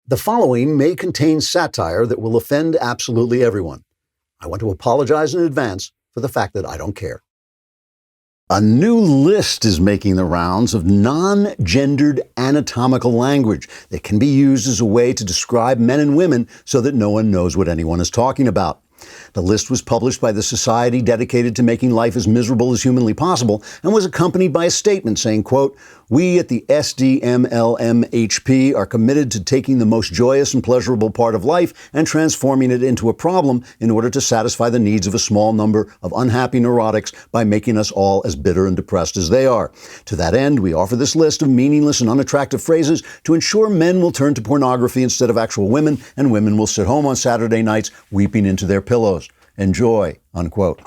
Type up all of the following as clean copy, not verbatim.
The following may contain satire that will offend absolutely everyone. I want to apologize in advance for the fact that I don't care. A new list is making the rounds of non-gendered anatomical language that can be used as a way to describe men and women so that no one knows what anyone is talking about. The list was published by the society dedicated to making life as miserable as humanly possible and was accompanied by a statement saying, quote, "We at the SDMLMHP are committed to taking the most joyous and pleasurable part of life and transforming it into a problem in order to satisfy the needs of a small number of unhappy neurotics by making us all as bitter and depressed as they are. To that end, we offer this list of meaningless and unattractive phrases to ensure men will turn to pornography instead of actual women, and women will sit home on Saturday nights weeping into their pillows. Enjoy," unquote.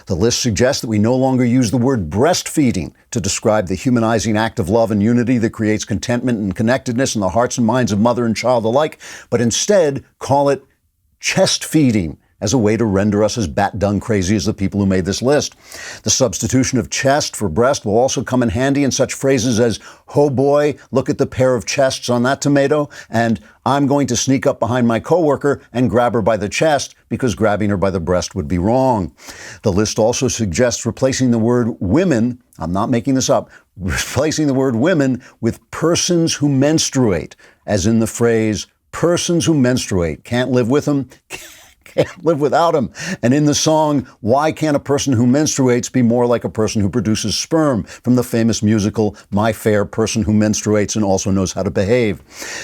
The list suggests that we no longer use the word breastfeeding to describe the humanizing act of love and unity that creates contentment and connectedness in the hearts and minds of mother and child alike, but instead call it chest feeding as a way to render us as bat-dung crazy as the people who made this list. The substitution of chest for breast will also come in handy in such phrases as, "Oh boy, look at the pair of chests on that tomato," and "I'm going to sneak up behind my coworker and grab her by the chest because grabbing her by the breast would be wrong." The list also suggests replacing the word women, I'm not making this up, replacing the word women with persons who menstruate, as in the phrase, "persons who menstruate, can't live with them, can't live without him." And in the song, "Why Can't a Person Who Menstruates Be More Like a Person Who Produces Sperm?" from the famous musical My Fair Person Who Menstruates and Also Knows How to Behave.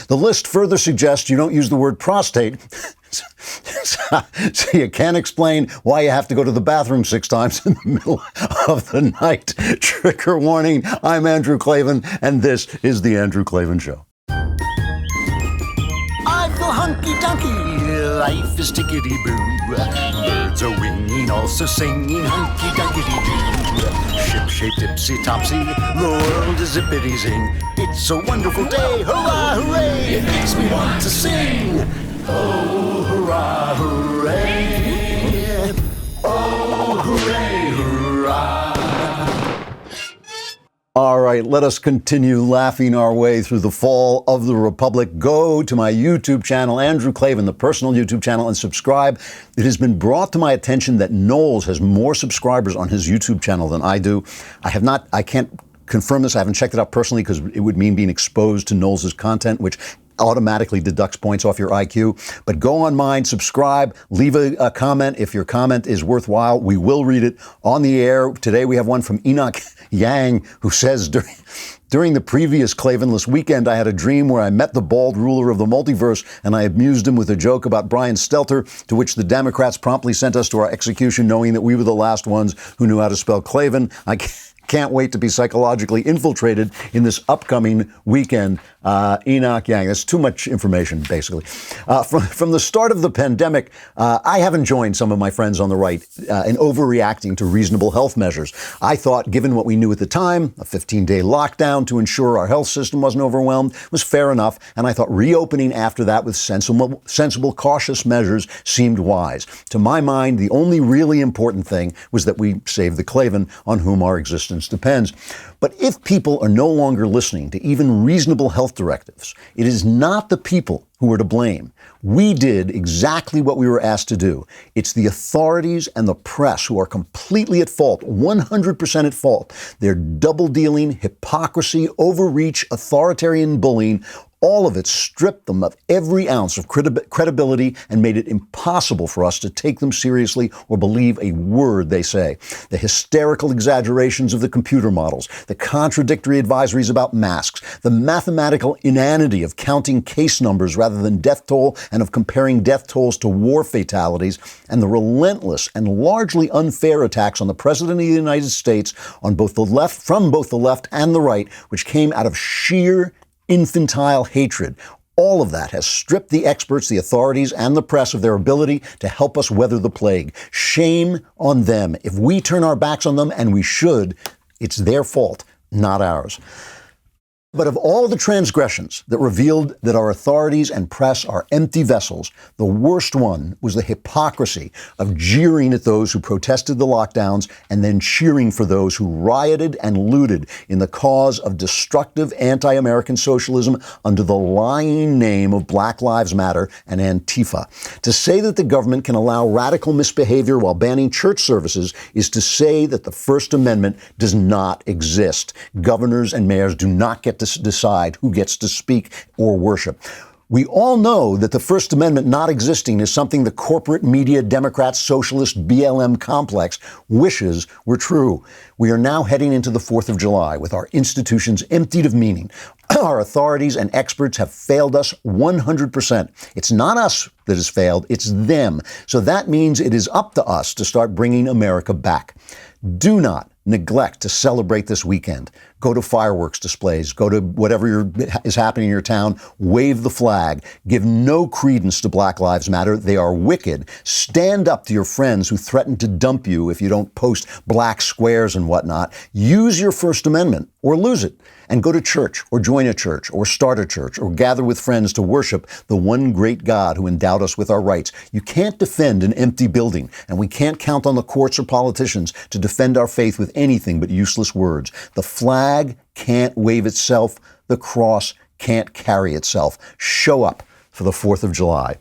The list further suggests you don't use the word prostate, so you can't explain why you have to go to the bathroom 6 times in the middle of the night. Trigger warning, I'm Andrew Klavan, and this is The Andrew Klavan Show. I feel hunky-dunky. Life is tickety-boo. Birds are winging, also singing hunky-dunky-doo. Ship-shaped, ipsy-topsy, the world is zippity-zing. It's a wonderful day, hurrah, hooray! It makes me want to sing. Oh, hurrah, hooray! Oh, hooray, hurrah! All right, let us continue laughing our way through the fall of the Republic. Go to my YouTube channel, Andrew Klavan, the personal YouTube channel, and subscribe. It has been brought to my attention that Knowles has more subscribers on his YouTube channel than I do. I can't confirm this. I haven't checked it out personally because it would mean being exposed to Knowles' content, which automatically deducts points off your IQ. But go on mine, subscribe, leave a comment. If your comment is worthwhile, we will read it on the air. Today we have one from Enoch Yang, who says, during the previous Klavanless weekend, I had a dream where I met the bald ruler of the multiverse, and I amused him with a joke about Brian Stelter, to which the Democrats promptly sent us to our execution, knowing that we were the last ones who knew how to spell Klavan. I can't wait to be psychologically infiltrated in this upcoming weekend. Enoch Yang. That's too much information, basically. From the start of the pandemic, I haven't joined some of my friends on the right in overreacting to reasonable health measures. I thought, given what we knew at the time, a 15-day lockdown to ensure our health system wasn't overwhelmed was fair enough, and I thought reopening after that with sensible, cautious measures seemed wise. To my mind, the only really important thing was that we save the Klavan on whom our existence depends. But if people are no longer listening to even reasonable health directives, it is not the people who are to blame. We did exactly what we were asked to do. It's the authorities and the press who are completely at fault, 100% at fault. Their double-dealing, hypocrisy, overreach, authoritarian bullying, all of it stripped them of every ounce of credibility and made it impossible for us to take them seriously or believe a word they say. The hysterical exaggerations of the computer models, the contradictory advisories about masks, the mathematical inanity of counting case numbers rather than death toll and of comparing death tolls to war fatalities, and the relentless and largely unfair attacks on the President of the United States from both the left and the right, which came out of sheer infantile hatred. All of that has stripped the experts, the authorities, and the press of their ability to help us weather the plague. Shame on them. If we turn our backs on them, and we should, it's their fault, not ours. But of all the transgressions that revealed that our authorities and press are empty vessels, the worst one was the hypocrisy of jeering at those who protested the lockdowns and then cheering for those who rioted and looted in the cause of destructive anti-American socialism under the lying name of Black Lives Matter and Antifa. To say that the government can allow radical misbehavior while banning church services is to say that the First Amendment does not exist. Governors and mayors do not get to decide who gets to speak or worship. We all know that the First Amendment not existing is something the corporate media, Democrat, socialist, BLM complex wishes were true. We are now heading into the 4th of July with our institutions emptied of meaning. Our authorities and experts have failed us 100%. It's not us that has failed, it's them. So that means it is up to us to start bringing America back. Do not neglect to celebrate this weekend. Go to fireworks displays, go to whatever is happening in your town, wave the flag, give no credence to Black Lives Matter. They are wicked. Stand up to your friends who threaten to dump you if you don't post black squares and whatnot. Use your First Amendment or lose it. And go to church or join a church or start a church or gather with friends to worship the one great God who endowed us with our rights. You can't defend an empty building, and we can't count on the courts or politicians to defend our faith with anything but useless words. The flag can't wave itself. The cross can't carry itself. Show up for the 4th of July.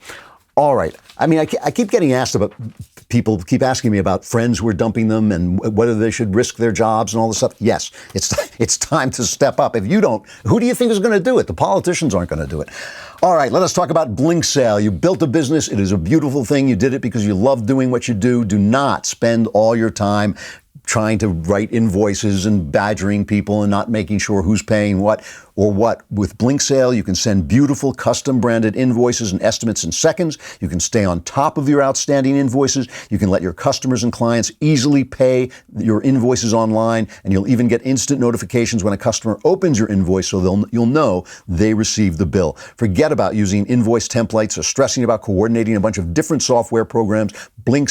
All right. I mean, I keep getting asked about, people keep asking me about friends who are dumping them and whether they should risk their jobs and all this stuff. Yes, it's time to step up. If you don't, who do you think is going to do it? The politicians aren't going to do it. All right, let us talk about Blink Sale. You built a business. It is a beautiful thing. You did it because you love doing what you do. Do not spend all your time trying to write invoices and badgering people and not making sure who's paying what or what. With Blink Sale, you can send beautiful custom branded invoices and estimates in seconds. You can stay on top of your outstanding invoices. You can let your customers and clients easily pay your invoices online, and you'll even get instant notifications when a customer opens your invoice so you'll know they received the bill. Forget about using invoice templates or stressing about coordinating a bunch of different software programs. Blink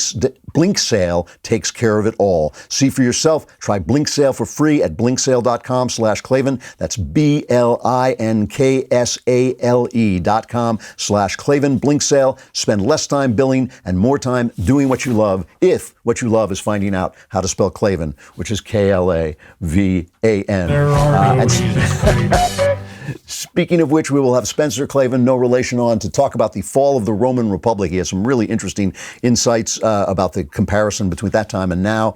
Sale takes care of it all. See for yourself. Try Blink Sale for free at blinksale.com/Klavan. That's BLINKSALE.com/Klavan. Blink Sale. Spend less time billing and more time doing what you love, if what you love is finding out how to spell Klavan, which is Klavan. Speaking of which, we will have Spencer Klavan, no relation on, to talk about the fall of the Roman Republic. He has some really interesting insights about the comparison between that time and now.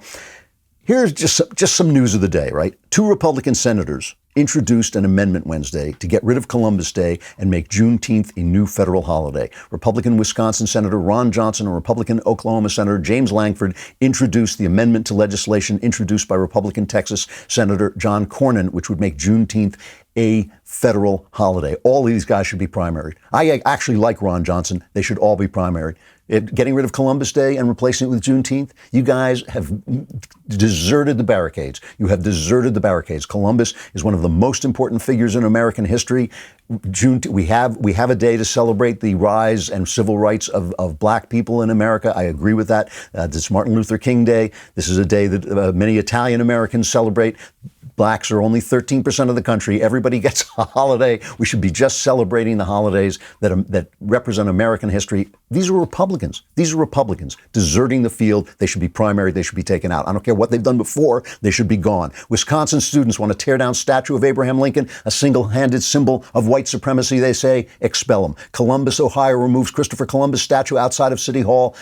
Here's just some news of the day, right? 2 Republican senators introduced an amendment Wednesday to get rid of Columbus Day and make Juneteenth a new federal holiday. Republican Wisconsin Senator Ron Johnson and Republican Oklahoma Senator James Langford introduced the amendment to legislation introduced by Republican Texas Senator John Cornyn, which would make Juneteenth a federal holiday. All these guys should be primaried. I actually like Ron Johnson. They should all be primaried. Getting rid of Columbus Day and replacing it with Juneteenth, you guys have deserted the barricades. You have deserted the barricades. Columbus is one of the most important figures in American history. We have a day to celebrate the rise and civil rights of black people in America. I agree with that. This is Martin Luther King Day. This is a day that many Italian Americans celebrate. Blacks are only 13% of the country. Everybody gets a holiday. We should be just celebrating the holidays that represent American history. These are Republicans. These are Republicans deserting the field. They should be primaried. They should be taken out. I don't care what they've done before. They should be gone. Wisconsin students want to tear down statue of Abraham Lincoln, a single-handed symbol of white supremacy. They say, expel them. Columbus, Ohio removes Christopher Columbus statue outside of City Hall.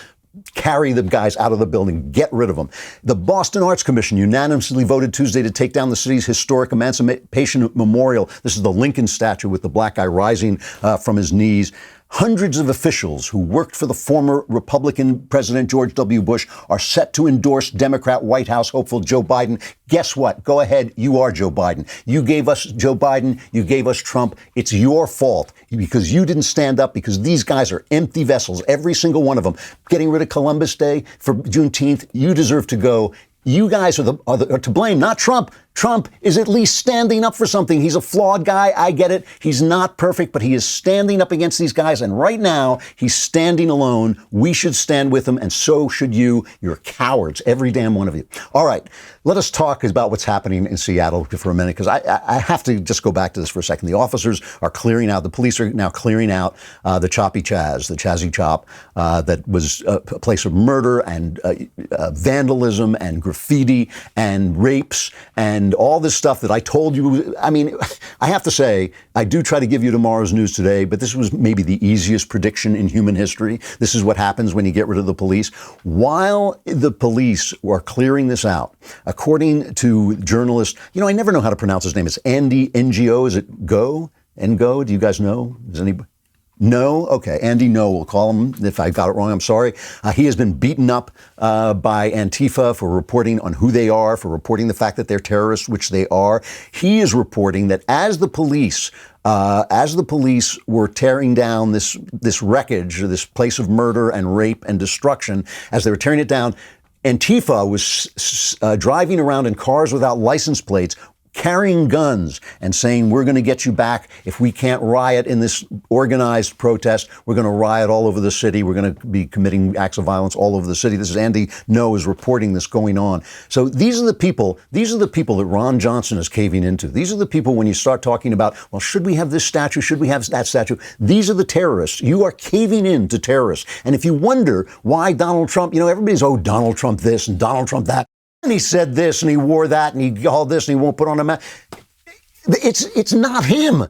Carry the guys out of the building. Get rid of them. The Boston Arts Commission unanimously voted Tuesday to take down the city's historic Emancipation Memorial. This is the Lincoln statue with the black guy rising from his knees. Hundreds of officials who worked for the former Republican President George W. Bush are set to endorse Democrat White House hopeful Joe Biden. Guess what? Go ahead. You are Joe Biden. You gave us Joe Biden. You gave us Trump. It's your fault because you didn't stand up, because these guys are empty vessels, every single one of them. Getting rid of Columbus Day for Juneteenth, you deserve to go. You guys are to blame, not Trump. Trump is at least standing up for something. He's a flawed guy. I get it. He's not perfect, but he is standing up against these guys. And right now, he's standing alone. We should stand with him, and so should you. You're cowards, every damn one of you. All right, let us talk about what's happening in Seattle for a minute, because I have to just go back to this for a second. The officers are clearing out, the police are now clearing out the choppy CHAZ, the Chazzy Chop, that was a place of murder and vandalism and graffiti and rapes and all this stuff that I told you. I mean, I have to say, I do try to give you tomorrow's news today, but this was maybe the easiest prediction in human history. This is what happens when you get rid of the police. While the police were clearing this out, according to journalist, I never know how to pronounce his name. It's Andy NGO. Is it Go? Ngo? Do you guys know? Does anybody? No? Okay. Andy No, we'll call him. If I got it wrong, I'm sorry. He has been beaten up by Antifa for reporting on who they are, for reporting the fact that they're terrorists, which they are. He is reporting that as the police were tearing down this wreckage, this place of murder and rape and destruction, as they were tearing it down, Antifa was driving around in cars without license plates, carrying guns and saying, we're going to get you back. If we can't riot in this organized protest, we're going to riot all over the city. We're going to be committing acts of violence all over the city. This is Andy No is reporting this going on. So these are the people that Ron Johnson is caving into. These are the people, when you start talking about, well, should we have this statue? Should we have that statue? These are the terrorists. You are caving in to terrorists. And if you wonder why Donald Trump, everybody's, Donald Trump this and Donald Trump that. And he said this and he wore that and he called this and he won't put on a mask. It's not him.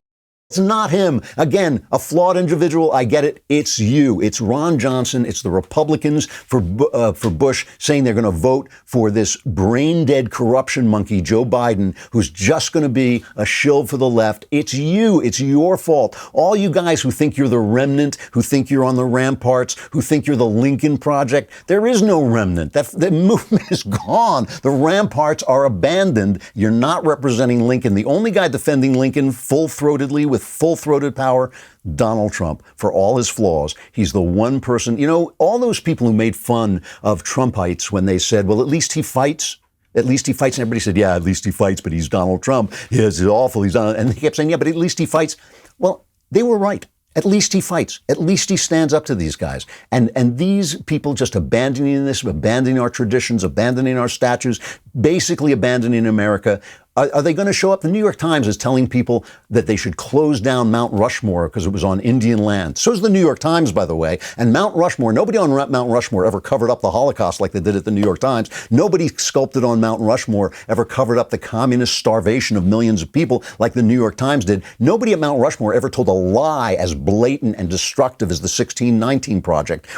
It's not him. Again, a flawed individual. I get it. It's you. It's Ron Johnson. It's the Republicans for Bush saying they're going to vote for this brain dead corruption monkey, Joe Biden, who's just going to be a shill for the left. It's you. It's your fault. All you guys who think you're the remnant, who think you're on the ramparts, who think you're the Lincoln Project, there is no remnant. The movement is gone. The ramparts are abandoned. You're not representing Lincoln. The only guy defending Lincoln full-throatedly with full-throated power, Donald Trump, for all his flaws. He's the one person, all those people who made fun of Trumpites when they said, well, at least he fights. At least he fights. And everybody said, yeah, at least he fights, but he's Donald Trump. He's awful. And they kept saying, yeah, but at least he fights. Well, they were right. At least he fights. At least he stands up to these guys. And these people just abandoning this, abandoning our traditions, abandoning our statues, basically abandoning America. Are they going to show up? The New York Times is telling people that they should close down Mount Rushmore because it was on Indian land. So is the New York Times, by the way. And Mount Rushmore, nobody on Mount Rushmore ever covered up the Holocaust like they did at the New York Times. Nobody sculpted on Mount Rushmore ever covered up the communist starvation of millions of people like the New York Times did. Nobody at Mount Rushmore ever told a lie as blatant and destructive as the 1619 Project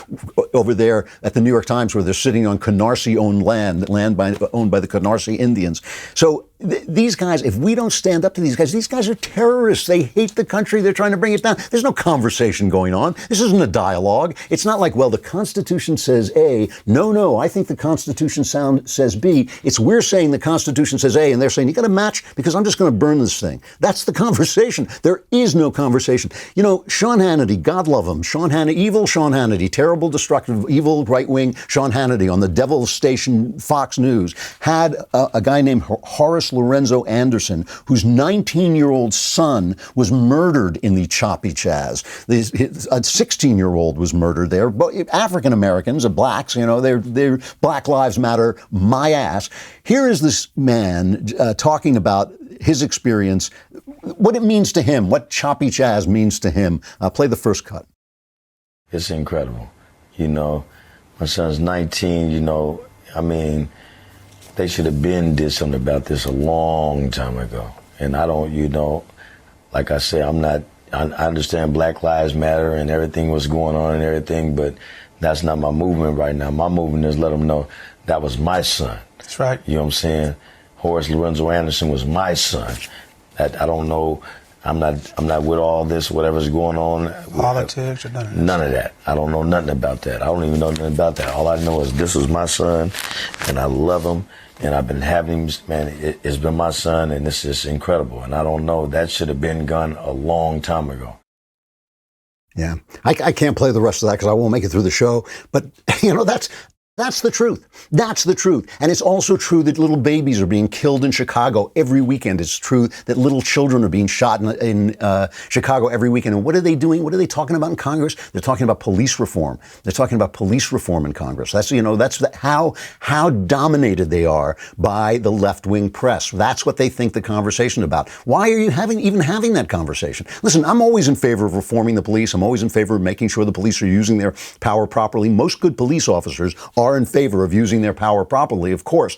over there at the New York Times, where they're sitting on Canarsie-owned land owned by the Canarsie Indians. So these guys, if we don't stand up to these guys are terrorists. They hate the country. They're trying to bring it down. There's no conversation going on. This isn't a dialogue. It's not like, well, the Constitution says A. No, I think the Constitution says B. It's we're saying the Constitution says A, and they're saying, you got to match because I'm just going to burn this thing. That's the conversation. There is no conversation. Sean Hannity, God love him. Sean Hannity, evil Sean Hannity, terrible, destructive, evil, right-wing Sean Hannity on the Devil's Station Fox News had a guy named Horace Lorenzo Anderson, whose 19-year-old son was murdered in the choppy CHAZ. A 16-year-old was murdered there. African Americans, blacks, they're Black Lives Matter, my ass. Here is this man talking about his experience, what it means to him, what choppy CHAZ means to him. Play the first cut. It's incredible. My son's 19, they should have did something about this a long time ago. And I don't, like I say, I understand Black Lives Matter and everything was going on and everything, but that's not my movement right now. My movement is let them know that was my son. That's right. You know what I'm saying? Horace Lorenzo Anderson was my son. That I don't know. I'm not with all this, whatever's going on. Politics or none of that. None of that. I don't know nothing about that. I don't even know nothing about that. All I know is this is my son, and I love him, and I've been having him, man, it's been my son, and this is incredible. And I don't know, that should have been done a long time ago. Yeah. I can't play the rest of that because I won't make it through the show. But, that's That's the truth. That's the truth. And it's also true that little babies are being killed in Chicago every weekend. It's true that little children are being shot in Chicago every weekend. And what are they doing? What are they talking about in Congress? They're talking about police reform. They're talking about police reform in Congress. That's, how dominated they are by the left-wing press. That's what they think the conversation about. Why are you even having that conversation? Listen, I'm always in favor of reforming the police. I'm always in favor of making sure the police are using their power properly. Most good police officers are in favor of using their power properly, of course.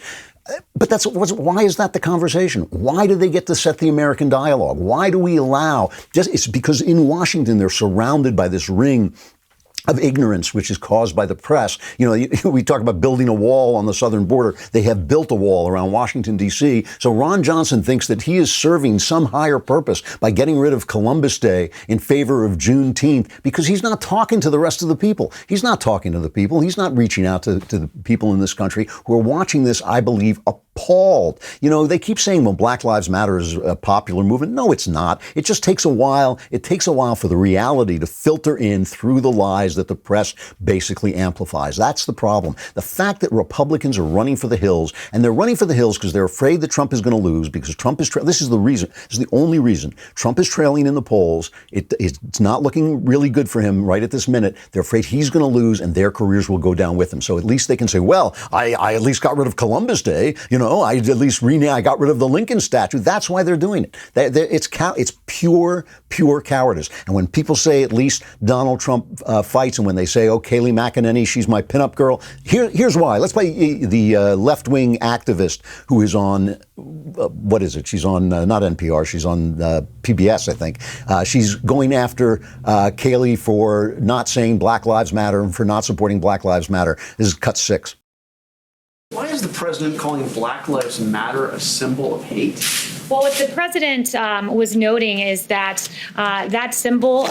But why is that the conversation? Why do they get to set the American dialogue? Why do we allow? It's because in Washington, they're surrounded by this ring of ignorance, which is caused by the press. We talk about building a wall on the southern border. They have built a wall around Washington, D.C. So Ron Johnson thinks that he is serving some higher purpose by getting rid of Columbus Day in favor of Juneteenth, because he's not talking to the rest of the people. He's not talking to the people. He's not reaching out to the people in this country who are watching this, I believe, appalled. They keep saying, well, Black Lives Matter is a popular movement. No, it's not. It just takes a while. It takes a while for the reality to filter in through the lies that the press basically amplifies. That's the problem. The fact that Republicans are running for the hills, and they're running for the hills because they're afraid that Trump is going to lose, because Trump is, this is the reason, this is the only reason. Trump is trailing in the polls. It's not looking really good for him right at this minute. They're afraid he's going to lose and their careers will go down with him. So at least they can say, well, I at least got rid of Columbus Day. I got rid of the Lincoln statue. That's why they're doing it. It's pure cowardice. And when people say at least Donald Trump fights, and when they say, oh, Kayleigh McEnany, she's my pinup girl, here's why. Let's play the left-wing activist who is on, what is it? She's on, not NPR, she's on PBS, I think. She's going after Kayleigh for not saying Black Lives Matter and for not supporting Black Lives Matter. This is cut 6. Why is the president calling Black Lives Matter a symbol of hate? Well, what the president was noting is that that symbol,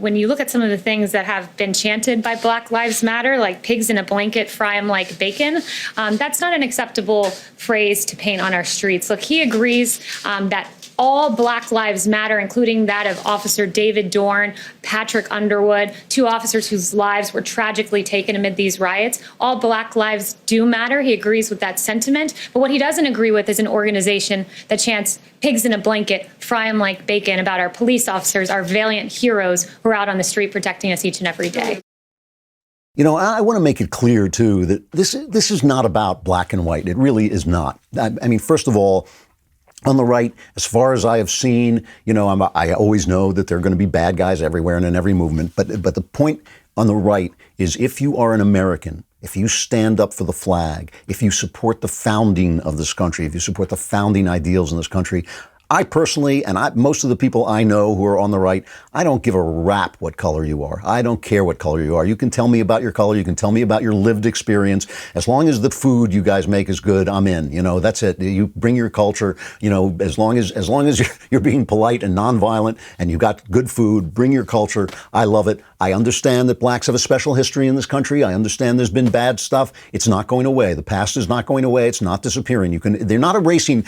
when you look at some of the things that have been chanted by Black Lives Matter, like pigs in a blanket, fry them like bacon, that's not an acceptable phrase to paint on our streets. Look, he agrees that all Black Lives Matter, including that of Officer David Dorn, Patrick Underwood, 2 officers whose lives were tragically taken amid these riots. All Black lives do matter. He agrees with that sentiment. But what he doesn't agree with is an organization that chants pigs in a blanket, fry them like bacon about our police officers, our valiant heroes who are out on the street protecting us each and every day. I want to make it clear, too, that this is not about black and white. It really is not. I mean, first of all, on the right, as far as I have seen, I always know that there are going to be bad guys everywhere and in every movement. But the point on the right is, if you are an American, if you stand up for the flag, if you support the founding of this country, if you support the founding ideals in this country, I personally, and most of the people I know who are on the right, I don't give a rap what color you are. I don't care what color you are. You can tell me about your color. You can tell me about your lived experience. As long as the food you guys make is good, I'm in. That's it. You bring your culture. As long as you're being polite and nonviolent and you got good food, bring your culture. I love it. I understand that blacks have a special history in this country. I understand there's been bad stuff. It's not going away. The past is not going away. It's not disappearing. They're not erasing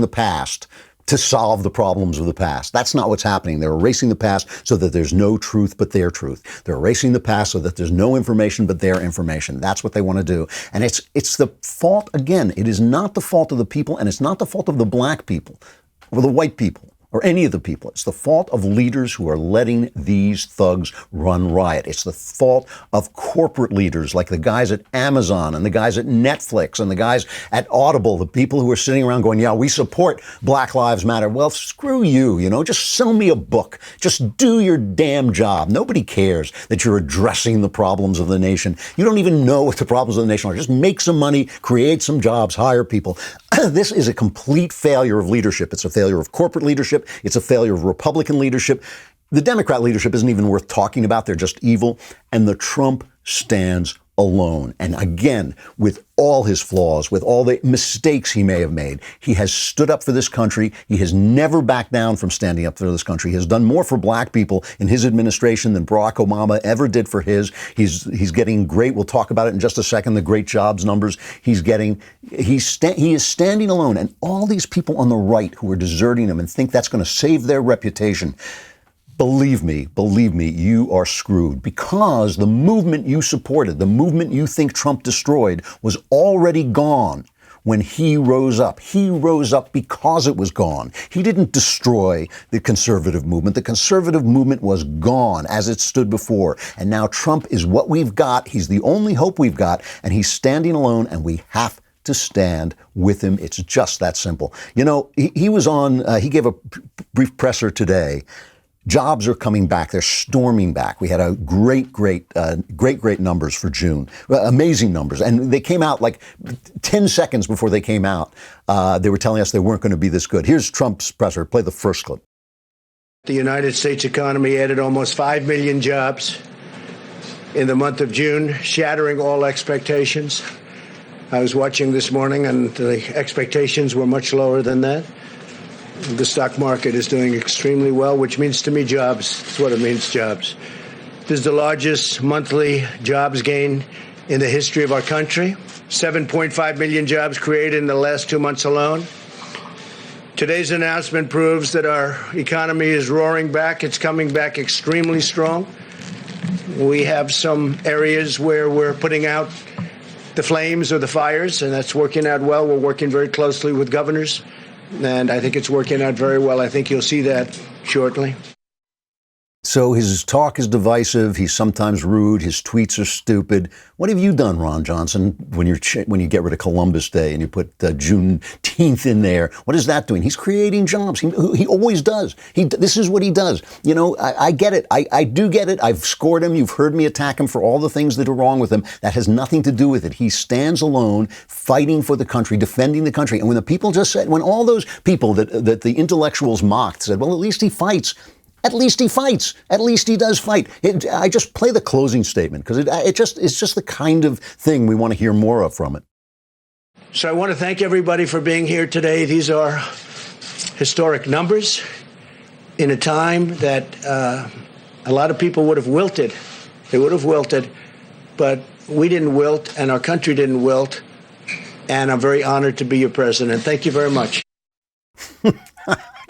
the past to solve the problems of the past. That's not what's happening. They're erasing the past so that there's no truth but their truth. They're erasing the past so that there's no information but their information. That's what they want to do. And it's the fault, again, it is not the fault of the people, and it's not the fault of the black people or the white people or any of the people. It's the fault of leaders who are letting these thugs run riot. It's the fault of corporate leaders like the guys at Amazon and the guys at Netflix and the guys at Audible, the people who are sitting around going, yeah, we support Black Lives Matter. Well, screw you, just sell me a book. Just do your damn job. Nobody cares that you're addressing the problems of the nation. You don't even know what the problems of the nation are. Just make some money, create some jobs, hire people. This is a complete failure of leadership. It's a failure of corporate leadership. It's a failure of Republican leadership. The Democrat leadership isn't even worth talking about. They're just evil. And the Trump stands alone. And again, with all his flaws, with all the mistakes he may have made, he has stood up for this country. He has never backed down from standing up for this country. He has done more for black people in his administration than Barack Obama ever did for his. He's getting great, we'll talk about it in just a second, the great jobs numbers he's getting. He is standing alone. And all these people on the right who are deserting him and think that's going to save their reputation, Believe me, you are screwed, because the movement you supported, the movement you think Trump destroyed, was already gone when he rose up. He rose up because it was gone. He didn't destroy the conservative movement. The conservative movement was gone as it stood before. And now Trump is what we've got. He's the only hope we've got, and he's standing alone, and we have to stand with him. It's just that simple. You know, he was on, he gave a brief presser today. Jobs are coming back. They're storming back. We had a great numbers for June. Amazing numbers. And they came out like 10 seconds before they came out. They were telling us they weren't going to be this good. Here's Trump's presser. Play the first clip. The United States economy added almost 5 million jobs in the month of June, shattering all expectations. I was watching this morning, and the expectations were much lower than that. The stock market is doing extremely well, which means to me jobs. That's what it means, jobs. This is the largest monthly jobs gain in the history of our country. 7.5 million jobs created in the last 2 months alone. Today's announcement proves that our economy is roaring back. It's coming back extremely strong. We have some areas where we're putting out the flames or the fires, and that's working out well. We're working very closely with governors, and I think it's working out very well. I think you'll see that shortly. So his talk is divisive. He's sometimes rude. His tweets are stupid. What have you done, Ron Johnson, when you get rid of Columbus Day and you put Juneteenth in there? What is that doing? He's creating jobs. He always does. This is what he does. You know, I get it. I do get it. I've scored him. You've heard me attack him for all the things that are wrong with him. That has nothing to do with it. He stands alone, fighting for the country, defending the country. And when the people just said, when all those people that the intellectuals mocked said, well, at least he fights. At least he fights. At least he does fight. I just play the closing statement because it's just the kind of thing we want to hear more of from it. So I want to thank everybody for being here today. These are historic numbers in a time that a lot of people would have wilted. They would have wilted, but we didn't wilt and our country didn't wilt. And I'm very honored to be your president. Thank you very much.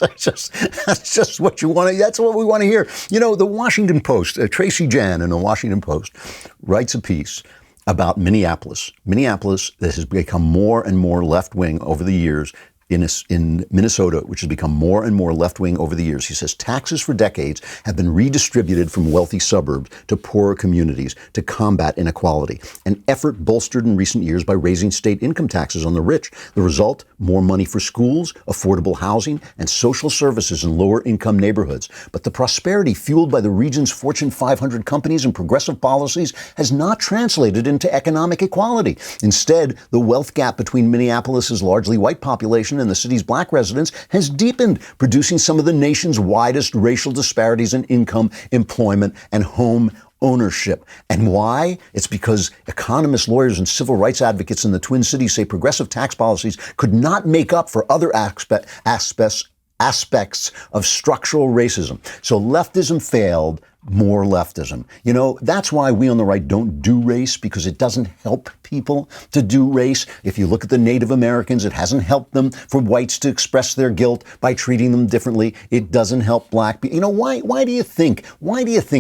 That's just what you want to. That's what we want to hear. You know, the Washington Post, Tracy Jan in the Washington Post writes a piece about Minneapolis. Minneapolis that has become more and more left wing over the years. In Minnesota, which has become more and more left-wing over the years. He says taxes for decades have been redistributed from wealthy suburbs to poorer communities to combat inequality, an effort bolstered in recent years by raising state income taxes on the rich. The result, more money for schools, affordable housing, and social services in lower-income neighborhoods. But the prosperity fueled by the region's Fortune 500 companies and progressive policies has not translated into economic equality. Instead, the wealth gap between Minneapolis's largely white population and the city's black residents has deepened, producing some of the nation's widest racial disparities in income, employment, and home ownership. And why? It's because economists, lawyers, and civil rights advocates in the Twin Cities say progressive tax policies could not make up for other aspects of structural racism. So leftism failed. More leftism. You know, that's why we on the right don't do race, because it doesn't help people to do race. If you look at the Native Americans, it hasn't helped them for whites to express their guilt by treating them differently. It doesn't help black people. You know, why do you think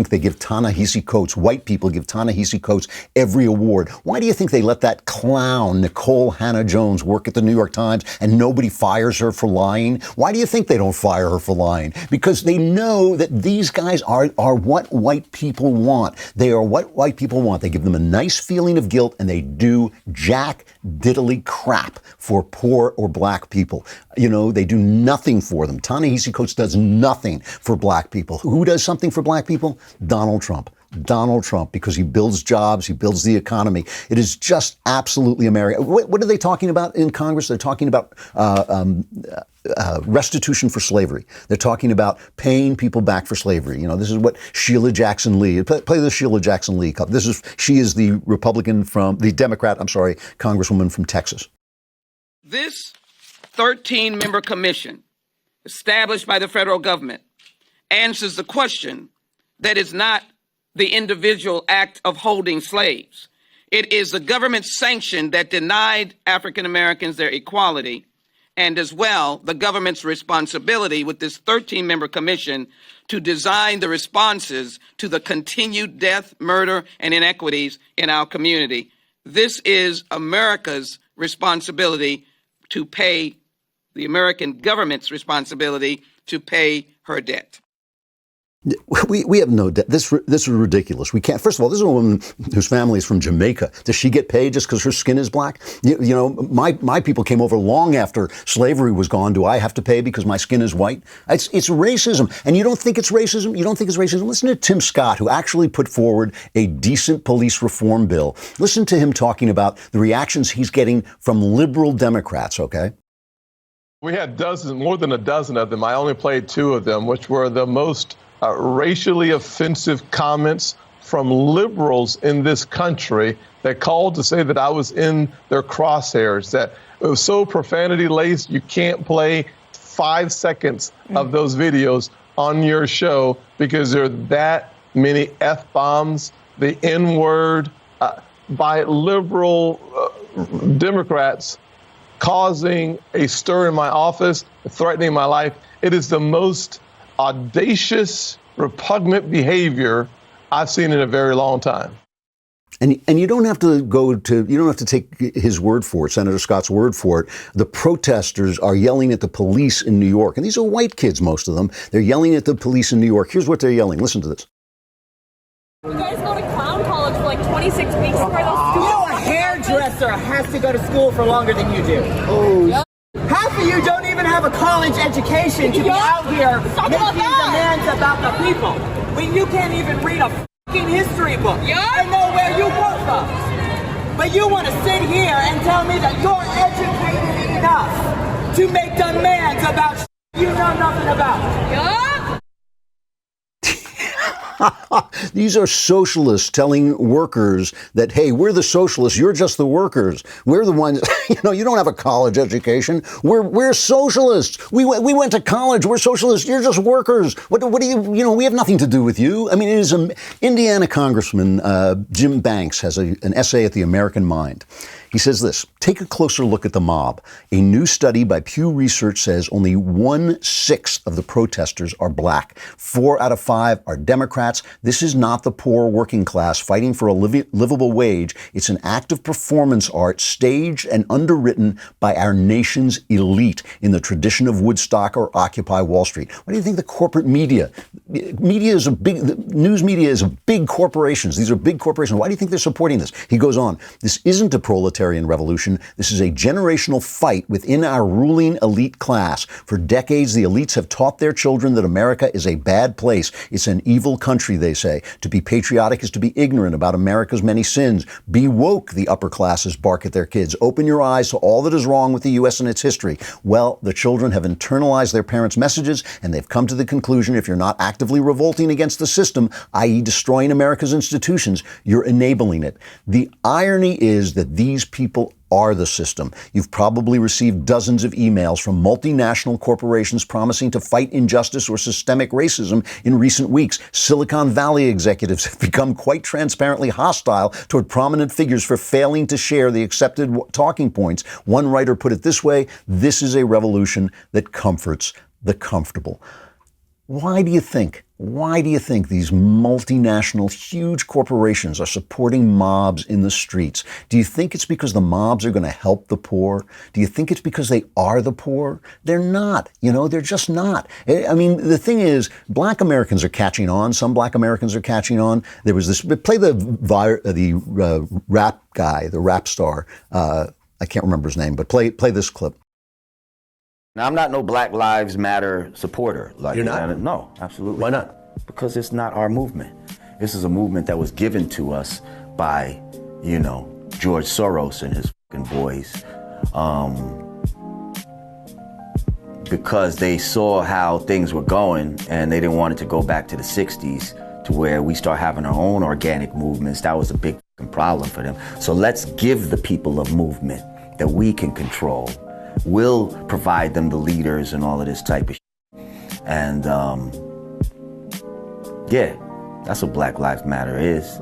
they give Ta-Nehisi Coates, white people give Ta-Nehisi Coates every award? Why do you think they let that clown, Nicole Hannah-Jones, work at the New York Times and nobody fires her for lying? Why do you think they don't fire her for lying? Because they know that these guys are what white people want. They are what white people want. They give them a nice feeling of guilt, and they do jack diddly crap for poor or black people. You know, they do nothing for them. Ta-Nehisi Coates does nothing for black people. Who does something for black people? Donald Trump. Donald Trump, because he builds jobs, he builds the economy. It is just absolutely American. What are they talking about in Congress? They're talking about restitution for slavery. They're talking about paying people back for slavery. You know, this is what Sheila Jackson Lee, play the Sheila Jackson Lee cup. She is the Democrat, Congresswoman from Texas. This 13-member commission established by the federal government answers the question that is not the individual act of holding slaves. It is the government's sanction that denied African Americans their equality, and as well, the government's responsibility with this 13-member commission to design the responses to the continued death, murder, and inequities in our community. This is America's responsibility to pay, the American government's responsibility to pay her debt. We have no debt. This is ridiculous. We can't. First of all, this is a woman whose family is from Jamaica. Does she get paid just because her skin is black? You know, my people came over long after slavery was gone. Do I have to pay because my skin is white? It's racism. And you don't think it's racism? You don't think it's racism? Listen to Tim Scott, who actually put forward a decent police reform bill. Listen to him talking about the reactions he's getting from liberal Democrats, okay? We had more than a dozen of them. I only played 2 of them, which were the most racially offensive comments from liberals in this country that called to say that I was in their crosshairs, that it was so profanity-laced you can't play 5 seconds of those videos on your show because there are that many F-bombs, the N-word, by liberal Democrats causing a stir in my office, threatening my life. It is the most audacious, repugnant behavior I've seen in a very long time. And you don't have to you don't have to take his word for it, Senator Scott's word for it. The protesters are yelling at the police in New York. And these are white kids, most of them. They're yelling at the police in New York. Here's what they're yelling. Listen to this. You guys go to clown college for like 26 weeks for those students. You know, a hairdresser has to go to school for longer than you do. Oh, yep. Half of you don't even have a college education to be out here making demands about the people. When you can't even read a fucking history book and know where you come from. But you want to sit here and tell me that you're educated enough to make demands about you know nothing about. These are socialists telling workers that, hey, we're the socialists, you're just the workers. We're the ones, you don't have a college education. We're socialists. We went to college. We're socialists. You're just workers. What do you, we have nothing to do with you. I mean, it is Indiana Congressman Jim Banks has an essay at the American Mind. He says this: take a closer look at the mob. A new study by Pew Research says only 1/6 of the protesters are black. 4 out of 5 are Democrats. This is not the poor working class fighting for a livable wage. It's an act of performance art staged and underwritten by our nation's elite in the tradition of Woodstock or Occupy Wall Street. What do you think the corporate media? News media is big corporations. These are big corporations. Why do you think they're supporting this? He goes on. This isn't a proletarian revolution. This is a generational fight within our ruling elite class. For decades, the elites have taught their children that America is a bad place. It's an evil country, they say. To be patriotic is to be ignorant about America's many sins. Be woke, the upper classes bark at their kids. Open your eyes to all that is wrong with the U.S. and its history. Well, the children have internalized their parents' messages, and they've come to the conclusion if you're not actively revolting against the system, i.e. destroying America's institutions, you're enabling it. The irony is that these people are the system. You've probably received dozens of emails from multinational corporations promising to fight injustice or systemic racism in recent weeks. Silicon Valley executives have become quite transparently hostile toward prominent figures for failing to share the accepted talking points. One writer put it this way: this is a revolution that comforts the comfortable. Why do you think these multinational, huge corporations are supporting mobs in the streets? Do you think it's because the mobs are going to help the poor? Do you think it's because they are the poor? They're not. They're just not. I mean, the thing is, black Americans are catching on. Some black Americans are catching on. There was this, play the rap guy, the rap star. I can't remember his name, but play this clip. Now, I'm not no Black Lives Matter supporter. You're not? No, absolutely. Why not? Because it's not our movement. This is a movement that was given to us by, George Soros and his fucking boys. Because they saw how things were going and they didn't want it to go back to the 60s to where we start having our own organic movements. That was a big fucking problem for them. So let's give the people a movement that we can control. We'll provide them the leaders and all of this type of shit. And, yeah, that's what Black Lives Matter is.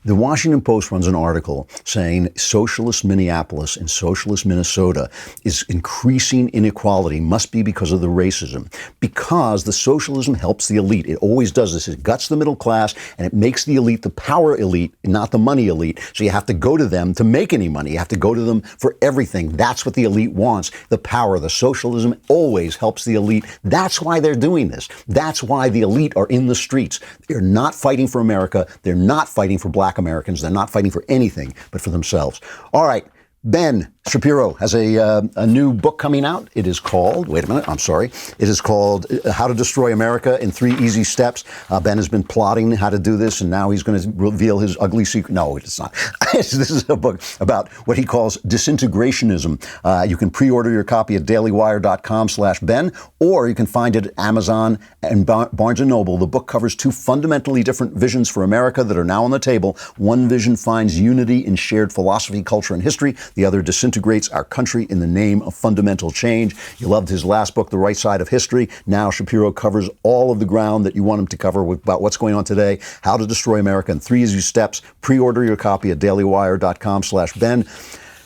The Washington Post runs an article saying socialist Minneapolis and socialist Minnesota is increasing inequality, must be because of the racism, because the socialism helps the elite. It always does this. It guts the middle class and it makes the elite the power elite, not the money elite. So you have to go to them to make any money. You have to go to them for everything. That's what the elite wants, the power. The socialism always helps the elite. That's why they're doing this. That's why the elite are in the streets. They're not fighting for America. They're not fighting for black Americans. They're not fighting for anything but for themselves. All right. Ben Shapiro has a new book coming out. It is called, wait a minute, I'm sorry. It is called How to Destroy America in 3 Easy Steps. Ben has been plotting how to do this, and now he's going to reveal his ugly secret. No, it's not. This is a book about what he calls disintegrationism. You can pre-order your copy at dailywire.com/Ben, or you can find it at Amazon and Barnes & Noble. The book covers 2 fundamentally different visions for America that are now on the table. One vision finds unity in shared philosophy, culture, and history. The other disintegrates our country in the name of fundamental change. You loved his last book, The Right Side of History. Now Shapiro covers all of the ground that you want him to cover about what's going on today, how to destroy America in 3 easy steps. Pre-order your copy at dailywire.com/Ben.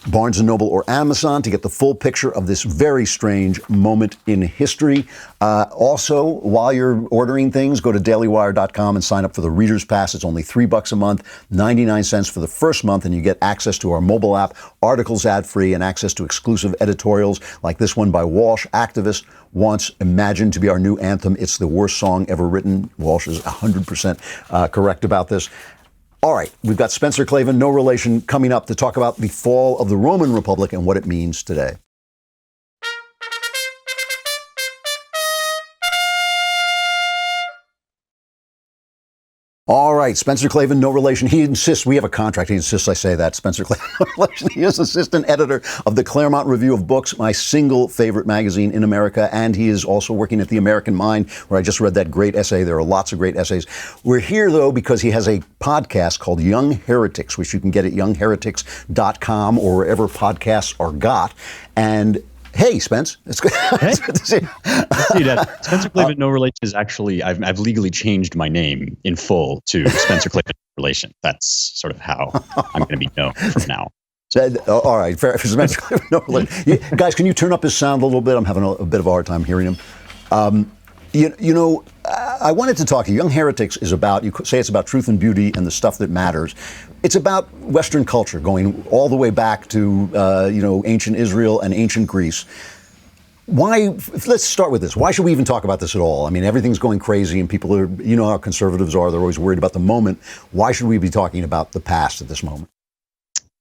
Barnes & Noble or Amazon to get the full picture of this very strange moment in history. Also, while you're ordering things, go to dailywire.com and sign up for the Reader's Pass. It's only $3 a month, 99 cents for the first month, and you get access to our mobile app, articles ad-free, and access to exclusive editorials like this one by Walsh, activist, wants Imagine to be our new anthem. It's the worst song ever written. Walsh is 100% correct about this. All right, we've got Spencer Klavan, no relation, coming up to talk about the fall of the Roman Republic and what it means today. All right, Spencer Klavan, no relation. He insists, we have a contract. He insists I say that. Spencer Klavan, no relation. He is assistant editor of the Claremont Review of Books, my single favorite magazine in America. And he is also working at the American Mind, where I just read that great essay. There are lots of great essays. We're here, though, because he has a podcast called Young Heretics, which you can get at youngheretics.com or wherever podcasts are got. And hey, Spence. It's good. Hey. It's good to see you. Spencer Klavan, no relation is actually, I've legally changed my name in full to Spencer Klavan, no relation. That's sort of how I'm going to be known from now. All right, fair. Spencer Klavan, no relation. Guys, can you turn up his sound a little bit? I'm having a bit of a hard time hearing him. I wanted to talk to you. Young Heretics is about, you could say it's about truth and beauty and the stuff that matters. It's about Western culture going all the way back to, ancient Israel and ancient Greece. Why, let's start with this. Why should we even talk about this at all? I mean, everything's going crazy and people are, you know how conservatives are. They're always worried about the moment. Why should we be talking about the past at this moment?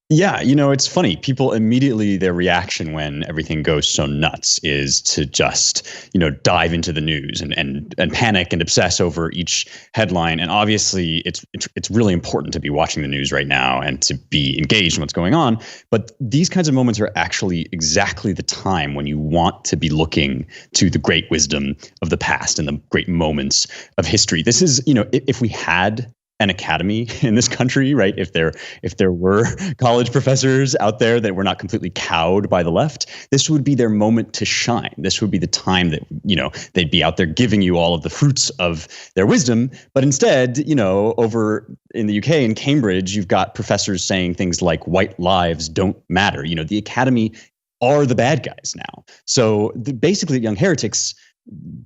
Yeah, it's funny. People immediately, their reaction when everything goes so nuts is to just, dive into the news and panic and obsess over each headline. And obviously, it's really important to be watching the news right now and to be engaged in what's going on. But these kinds of moments are actually exactly the time when you want to be looking to the great wisdom of the past and the great moments of history. This is, if we had an academy in this country, right? If there were college professors out there that were not completely cowed by the left, this would be their moment to shine. This would be the time that, they'd be out there giving you all of the fruits of their wisdom. But instead, over in the UK in Cambridge, you've got professors saying things like white lives don't matter. The academy are the bad guys now. So basically, Young Heretics,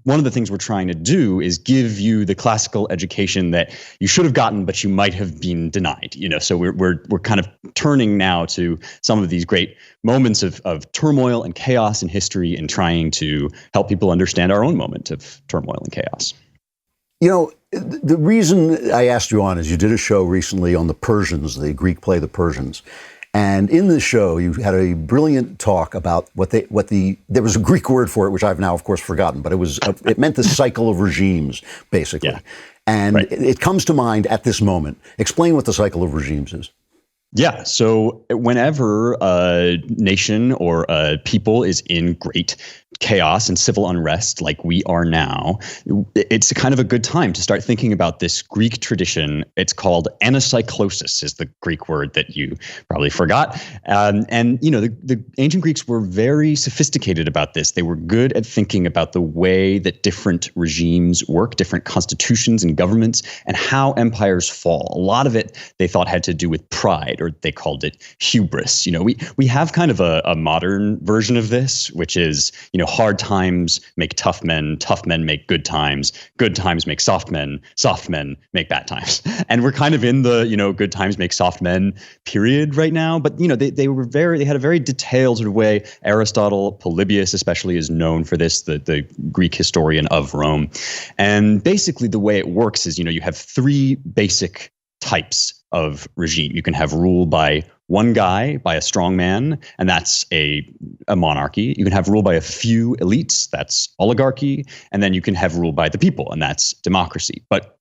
one of the things we're trying to do is give you the classical education that you should have gotten, but you might have been denied. So we're kind of turning now to some of these great moments of turmoil and chaos in history and trying to help people understand our own moment of turmoil and chaos. The reason I asked you on is you did a show recently on the Persians, the Greek play, The Persians. And in the show, you had a brilliant talk about there was a Greek word for it, which I've now, of course, forgotten, but it meant the cycle of regimes, basically. Yeah. And it comes to mind at this moment. Explain what the cycle of regimes is. Yeah. So whenever a nation or a people is in great chaos and civil unrest like we are now, it's kind of a good time to start thinking about this Greek tradition. It's called anacyclosis is the Greek word that you probably forgot. And, you know, the ancient Greeks were very sophisticated about this. They were good at thinking about the way that different regimes work, different constitutions and governments, and how empires fall. A lot of it they thought had to do with pride, or they called it hubris. You know, we have kind of a modern version of this, which is, you know, hard times make tough men make good times make soft men make bad times. And we're kind of in the, you know, good times make soft men period right now. But, you know, they had a very detailed sort of way. Aristotle, Polybius especially, is known for this, the Greek historian of Rome. And basically the way it works is, you know, you have three basic types of regime. You can have rule by one guy, by a strong man, and that's a monarchy. You can have rule by a few elites, that's oligarchy, and then you can have rule by the people, and that's democracy. But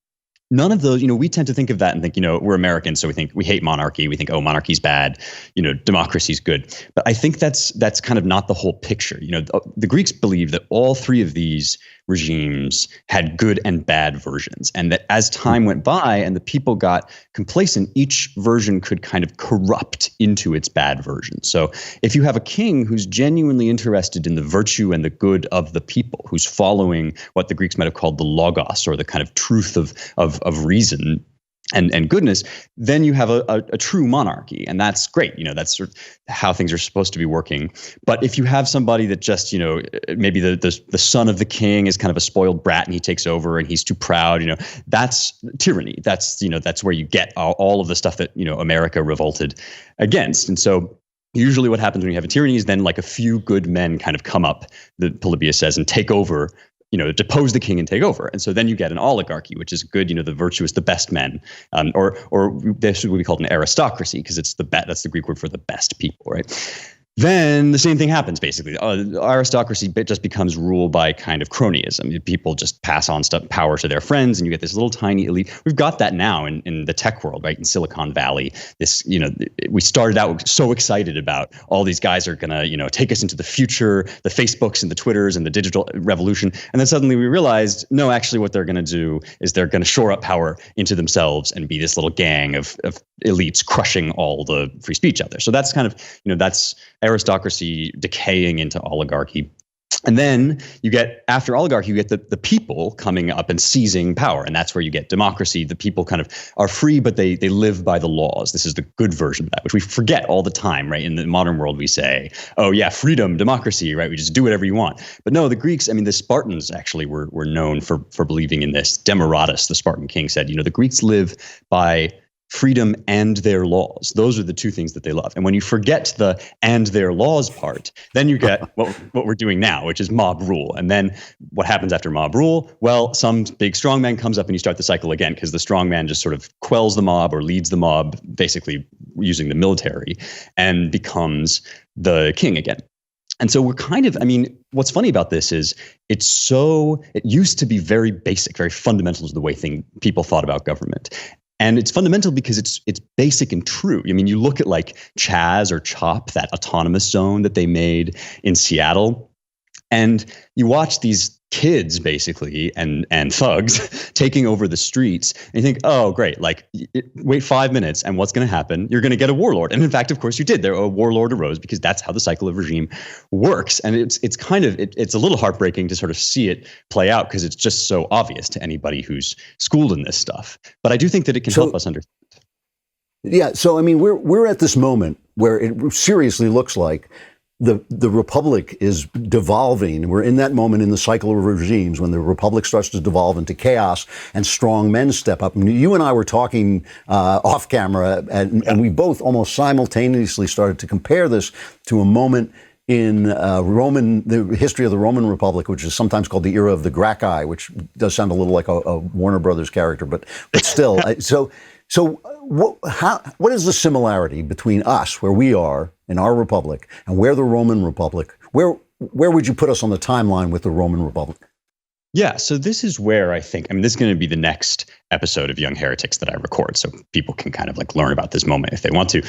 none of those, you know, we tend to think of that and think, you know, we're Americans, so we think we hate monarchy. We think, oh, monarchy's bad, you know, democracy's good. But I think that's kind of not the whole picture. You know, the Greeks believed that all three of these regimes had good and bad versions, and that as time went by and the people got complacent, each version could kind of corrupt into its bad version. So if you have a king who's genuinely interested in the virtue and the good of the people, who's following what the Greeks might have called the logos, or the kind of truth of reason and goodness, then you have a true monarchy, and that's great. You know, that's sort of how things are supposed to be working. But if you have somebody that just, you know, maybe the son of the king is kind of a spoiled brat and he takes over and he's too proud, you know, that's tyranny. That's, you know, that's where you get all of the stuff that, you know, America revolted against. And so usually what happens when you have a tyranny is then like a few good men kind of come up, the Polybius says, and take over, you know, depose the king and take over. And so then you get an oligarchy, which is good, you know, the virtuous, the best men, or this would be called an aristocracy, because that's the Greek word for the best people, right? Then the same thing happens, basically. Aristocracy just becomes ruled by kind of cronyism. People just pass on power to their friends, and you get this little tiny elite. We've got that now in the tech world, right? In Silicon Valley, this, you know, we started out so excited about all these guys are going to, you know, take us into the future, the Facebooks and the Twitters and the digital revolution. And then suddenly we realized, no, actually what they're going to do is they're going to shore up power into themselves and be this little gang of elites crushing all the free speech out there. So that's kind of, you know, that's aristocracy decaying into oligarchy. And then you get, after oligarchy, you get the people coming up and seizing power. And that's where you get democracy. The people kind of are free, but they live by the laws. This is the good version of that, which we forget all the time, right? In the modern world, we say, oh yeah, freedom, democracy, right? We just do whatever you want. But no, the Greeks, I mean, the Spartans actually were known for believing in this. Demaratus, the Spartan king, said, you know, the Greeks live by freedom and their laws. Those are the two things that they love. And when you forget the and their laws part, then you get what we're doing now, which is mob rule. And then what happens after mob rule? Well, some big strongman comes up and you start the cycle again, because the strongman just sort of quells the mob or leads the mob, basically using the military, and becomes the king again. And so we're kind of, I mean, what's funny about this is it used to be very basic, very fundamental to the way people thought about government. And it's fundamental because it's basic and true. I mean, you look at like CHAZ or CHOP, that autonomous zone that they made in Seattle, and you watch these kids basically and thugs taking over the streets, and you think, oh, great, like wait 5 minutes and what's going to happen? You're going to get a warlord. And in fact, of course you did. A warlord arose, because that's how the cycle of regime works. And it's kind of, it's a little heartbreaking to sort of see it play out, because it's just so obvious to anybody who's schooled in this stuff. But I do think that it can help us understand. Yeah. So, I mean, we're at this moment where it seriously looks like the republic is devolving. We're in that moment in the cycle of regimes when the republic starts to devolve into chaos and strong men step up. And you and I were talking off camera, and we both almost simultaneously started to compare this to a moment in the history of the Roman Republic, which is sometimes called the era of the Gracchi, which does sound a little like a Warner Brothers character, but still. So what is the similarity between us, where we are in our republic, and where the Roman Republic? Where would you put us on the timeline with the Roman Republic? Yeah, so this is where I think, this is going to be the next episode of Young Heretics that I record, so people can kind of like learn about this moment if they want to.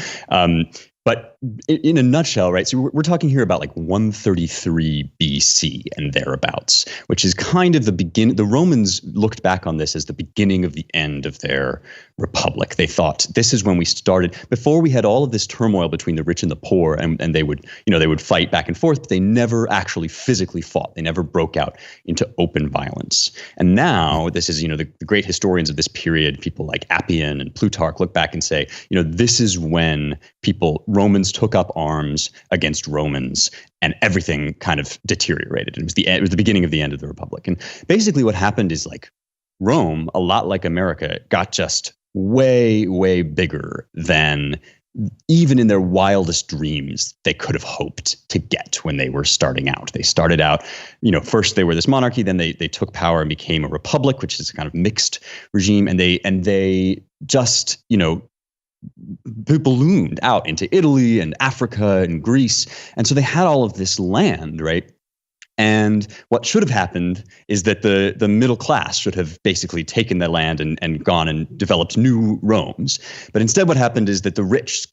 But in a nutshell, right, so we're talking here about like 133 BC and thereabouts, which is kind of the beginning. The Romans looked back on this as the beginning of the end of their republic. They thought this is when we started, before we had all of this turmoil between the rich and the poor, and they would, they would fight back and forth, but they never actually physically fought. They never broke out into open violence. And now this is, the great historians of this period, people like Appian and Plutarch, look back and say, this is when Romans took up arms against Romans and everything kind of deteriorated. It was the beginning of the end of the Republic. And basically what happened is like Rome, a lot like America, got just way, way bigger than even in their wildest dreams they could have hoped to get when they were starting out. They started out, first they were this monarchy, then they took power and became a republic, which is a kind of mixed regime, and they just, ballooned out into Italy and Africa and Greece. And so they had all of this land, right? And what should have happened is that the middle class should have basically taken the land and gone and developed new Romes. But instead what happened is that the rich,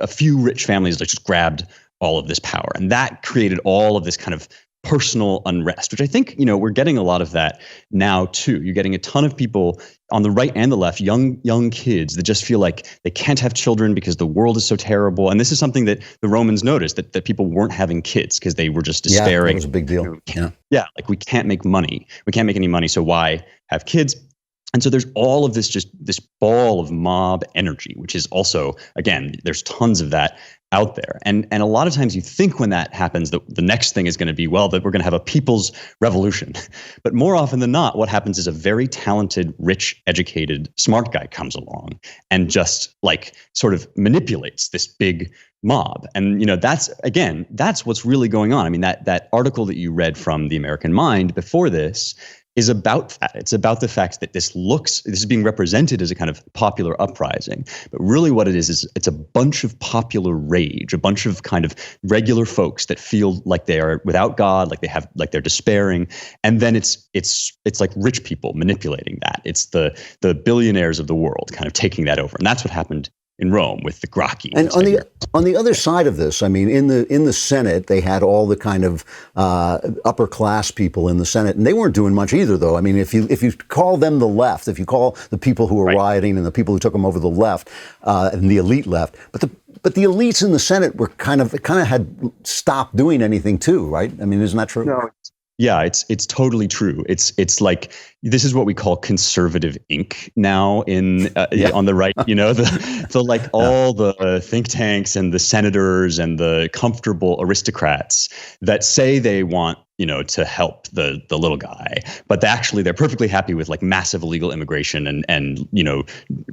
a few rich families just grabbed all of this power. And that created all of this kind of personal unrest, which I think, we're getting a lot of that now too. You're getting a ton of people on the right and the left, young kids that just feel like they can't have children because the world is so terrible. And this is something that the Romans noticed, that people weren't having kids because they were just despairing. Yeah, that was a big deal. Yeah, like we can't make money. We can't make any money, so why have kids? And so there's all of this this ball of mob energy, which is also, again, there's tons of that out there. And a lot of times you think when that happens, that the next thing is going to be, that we're going to have a people's revolution. But more often than not, what happens is a very talented, rich, educated, smart guy comes along and just like sort of manipulates this big mob. And, that's what's really going on. That article that you read from The American Mind before this is about that. It's about the fact that this is being represented as a kind of popular uprising. But really what it is it's a bunch of popular rage, a bunch of kind of regular folks that feel like they are without God, like they're despairing. And then it's like rich people manipulating that. It's the billionaires of the world kind of taking that over. And that's what happened in Rome with the Gracchi. And on the other side of this, in the Senate, they had all the kind of upper class people in the Senate, and they weren't doing much either, though. If you call them the left, if you call the people who were rioting and the people who took them over the left and the elite left, but the elites in the Senate were kind of had stopped doing anything too, right? Isn't that true? No. Yeah, it's totally true. It's like, this is what we call conservative ink now on the right, all the think tanks and the senators and the comfortable aristocrats that say they want, to help the little guy, but they're perfectly happy with like massive illegal immigration and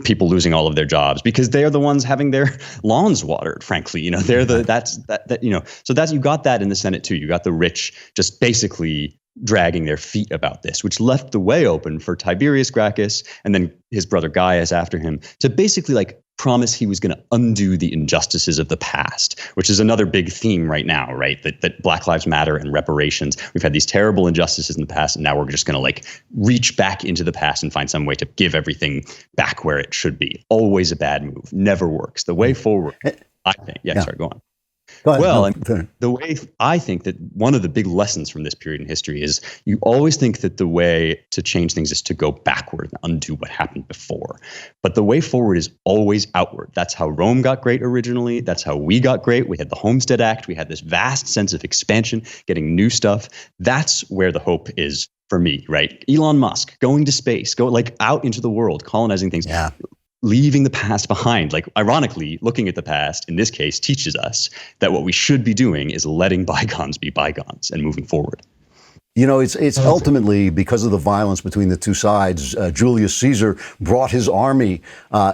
people losing all of their jobs because they are the ones having their lawns watered, frankly. They're so you got that in the Senate too. You got the rich just basically dragging their feet about this, which left the way open for Tiberius Gracchus and then his brother Gaius after him to basically like promise he was going to undo the injustices of the past, which is another big theme right now, right? That Black Lives Matter and reparations, we've had these terrible injustices in the past, and now we're just going to like reach back into the past and find some way to give everything back where it should be. Always a bad move. Never works. The way forward, I think. Yeah. Sorry, go on. Well, the way I think that one of the big lessons from this period in history is you always think that the way to change things is to go backward and undo what happened before. But the way forward is always outward. That's how Rome got great originally. That's how we got great. We had the Homestead Act. We had this vast sense of expansion, getting new stuff. That's where the hope is for me, right? Elon Musk going to space, go like out into the world, colonizing things. Yeah. Leaving the past behind, like ironically, looking at the past in this case teaches us that what we should be doing is letting bygones be bygones and moving forward. It's ultimately because of the violence between the two sides. Julius Caesar brought his army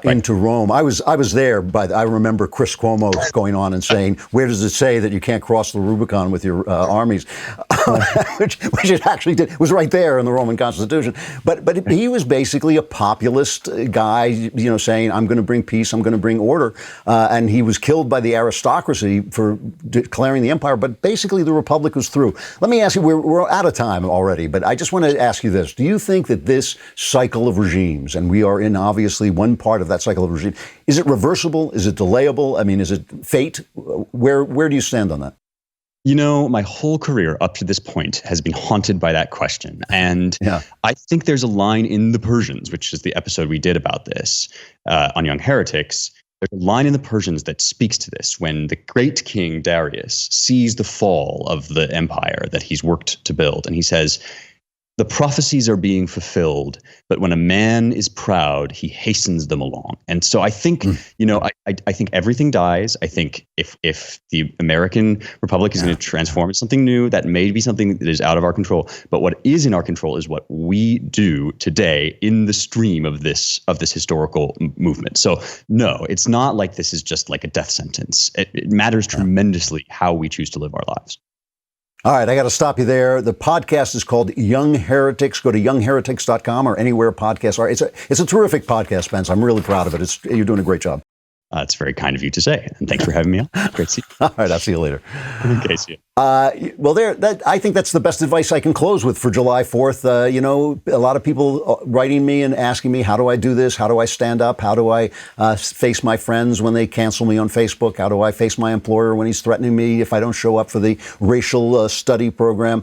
into Rome. I was there, I remember Chris Cuomo going on and saying, "Where does it say that you can't cross the Rubicon with your armies?" which it actually did. It was right there in the Roman Constitution. But he was basically a populist guy, saying, "I'm going to bring peace, I'm going to bring order," and he was killed by the aristocracy for declaring the empire. But basically, the Republic was through. Let me ask you: we're out of of time already, but I just want to ask you this. Do you think that this cycle of regimes, and we are in obviously one part of that cycle of regime, is it reversible? Is it delayable? I mean, is it fate? Where do you stand on that? You know, my whole career up to this point has been haunted by that question. And I think there's a line in The Persians, which is the episode we did about this on Young Heretics. There's a line in The Persians that speaks to this when the great king Darius sees the fall of the empire that he's worked to build. And he says, the prophecies are being fulfilled, but when a man is proud, he hastens them along. And so I think, you know, I think everything dies. I think if the American Republic is going to transform into something new, that may be something that is out of our control. But what is in our control is what we do today in the stream of this historical movement. So no, it's not like this is just like a death sentence. It matters tremendously how we choose to live our lives. All right, I got to stop you there. The podcast is called Young Heretics. Go to youngheretics.com or anywhere podcasts are. It's a terrific podcast, Spence. I'm really proud of it. You're doing a great job. It's very kind of you to say, and thanks for having me on. Great to see you. All right, I'll see you later. Okay, see you. Well, I think that's the best advice I can close with for July 4th. You know, a lot of people writing me and asking me, how do I do this? How do I stand up? How do I face my friends when they cancel me on Facebook? How do I face my employer when he's threatening me if I don't show up for the racial study program?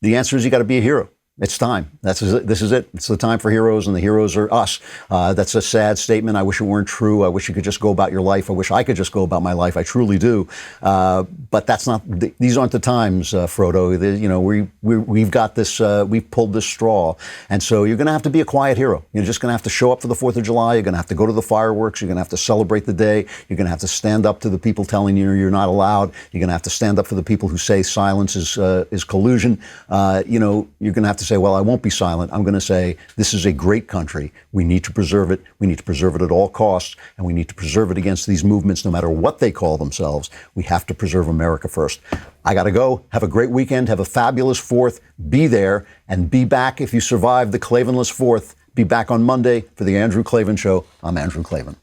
The answer is you got to be a hero. It's time. This is it. It's the time for heroes, and the heroes are us. That's a sad statement. I wish it weren't true. I wish you could just go about your life. I wish I could just go about my life. I truly do. But that's not. These aren't the times, Frodo. You know, we've got this. We've pulled this straw, and so you're going to have to be a quiet hero. You're just going to have to show up for the 4th of July. You're going to have to go to the fireworks. You're going to have to celebrate the day. You're going to have to stand up to the people telling you you're not allowed. You're going to have to stand up for the people who say silence is collusion. You know, you're going to have to say, well, I won't be silent. I'm going to say, this is a great country. We need to preserve it. We need to preserve it at all costs, and we need to preserve it against these movements, no matter what they call themselves. We have to preserve America first. I got to go. Have a great weekend. Have a fabulous 4th. Be there and be back if you survive the Klavanless 4th. Be back on Monday for the Andrew Klavan Show. I'm Andrew Klavan.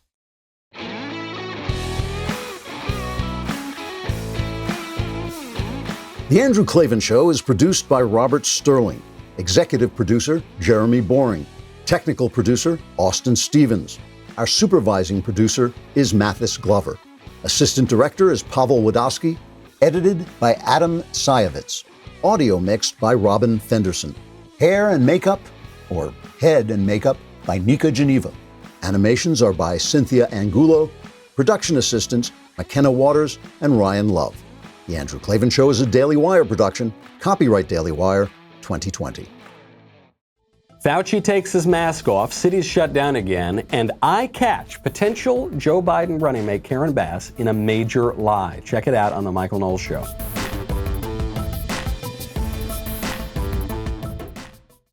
The Andrew Klavan Show is produced by Robert Sterling. Executive producer, Jeremy Boring. Technical producer, Austin Stevens. Our supervising producer is Mathis Glover. Assistant director is Pavel Wadowski. Edited by Adam Sayevitz. Audio mixed by Robin Fenderson. Hair and makeup, or head and makeup, by Nika Geneva. Animations are by Cynthia Angulo. Production assistants, McKenna Waters and Ryan Love. The Andrew Klavan Show is a Daily Wire production. Copyright Daily Wire 2020. Fauci takes his mask off, cities shut down again, and I catch potential Joe Biden running mate Karen Bass in a major lie. Check it out on The Michael Knowles Show.